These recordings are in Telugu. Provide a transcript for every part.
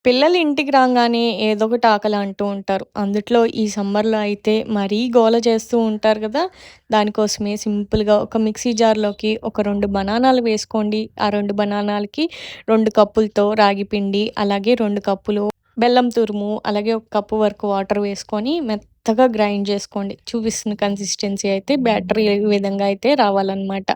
పిల్లలు ఇంటికి రాంగానే ఏదో ఒకటి ఆకలి అంటూ ఉంటారు. అందుట్లో ఈ సమ్మర్‌లో అయితే మరీ గోల చేస్తూ ఉంటారు గదా! దానికోసమే సింపుల్‌గా ఒక మిక్సీ జార్‌లోకి ఒక 2 బనానాలు వేసుకోండి. ఆ 2 బనానాలకి 2 కప్పులతో రాగి పిండి, అలాగే 2 కప్పులు బెల్లం తురుము, అలాగే ఒక కప్పు వరకు వాటర్ వేసుకొని మెత్తగా గ్రైండ్ చేసుకోండి. చూపిస్తున్న కన్సిస్టెన్సీ అయితే బ్యాటర్ ఈ విధంగా అయితే రావాలనమాట.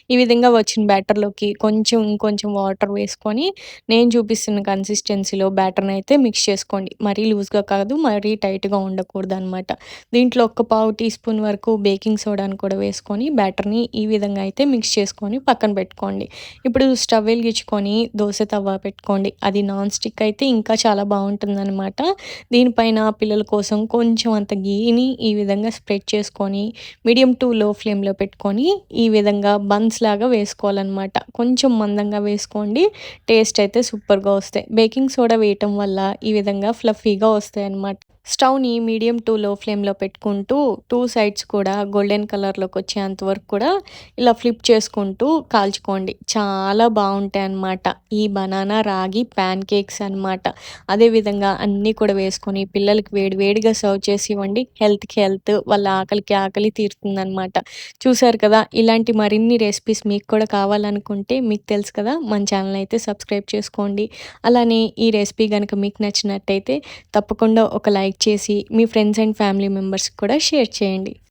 ఈ విధంగా వచ్చిన బ్యాటర్‌లోకి కొంచెం ఇంకొంచెం వాటర్ వేసుకొని నేను చూపిస్తున్న కన్సిస్టెన్సీలో బ్యాటర్‌నైతే మిక్స్ చేసుకోండి. మరీ లూజ్‌గా కాదు, మరీ టైట్‌గా ఉండకూడదనమాట. దీంట్లో ఒక పావు టీ స్పూన్ వరకు బేకింగ్ సోడాను కూడా వేసుకొని బ్యాటర్‌ని ఈ విధంగా అయితే మిక్స్ చేసుకొని పక్కన పెట్టుకోండి. ఇప్పుడు స్టవ్ వెలిగించుకొని దోస తవ్వ పెట్టుకోండి. అది నాన్ స్టిక్ అయితే ఇంకా చాలా బావుంటుందనమాట. దీనిపైన పిల్లల కోసం కొంచెం అంత గీని ఈ విధంగా స్ప్రెడ్ చేసుకొని మీడియం టు లో ఫ్లేమ్‌లో పెట్టుకొని ఈ విధంగా బన్స్ లాగా వేసుకోవాలనమాట. కొంచెం మందంగా వేసుకోండి. టేస్ట్ అయితే సూపర్‌గా వస్తాయి. బేకింగ్ సోడా వేయటం వల్ల ఈ విధంగా ఫ్లఫీగా వస్తాయన్నమాట. స్టవ్‌ని మీడియం టు లో ఫ్లేమ్‌లో పెట్టుకుంటూ 2 సైడ్స్ కూడా గోల్డెన్ కలర్‌లోకి వచ్చేంత వరకు కూడా ఇలా ఫ్లిప్ చేసుకుంటూ కాల్చుకోండి. చాలా బావుంటాయన్నమాట. ఈ బనానా రాగి ప్యాన్ కేక్స్ అన్నమాట. అదే విధంగా అన్నీ కూడా వేసుకొని పిల్లలకి వేడి వేడిగా సర్వ్ చేసి ఇవ్వండి. హెల్త్‌కి హెల్త్, వాళ్ళ ఆకలికి ఆకలి తీరుతుందన్నమాట. చూసారు కదా! ఇలాంటి మరిన్ని రెసిపీస్ మీకు కూడా కావాలనుకుంటే మీకు తెలుసు కదా! మన ఛానెల్ అయితే సబ్స్క్రైబ్ చేసుకోండి. అలానే ఈ రెసిపీ గనుక మీకు నచ్చినట్టయితే తప్పకుండా ఒక లైక్ చేసి మీ ఫ్రెండ్స్ అండ్ ఫ్యామిలీ మెంబర్స్‌కి కూడా షేర్ చేయండి.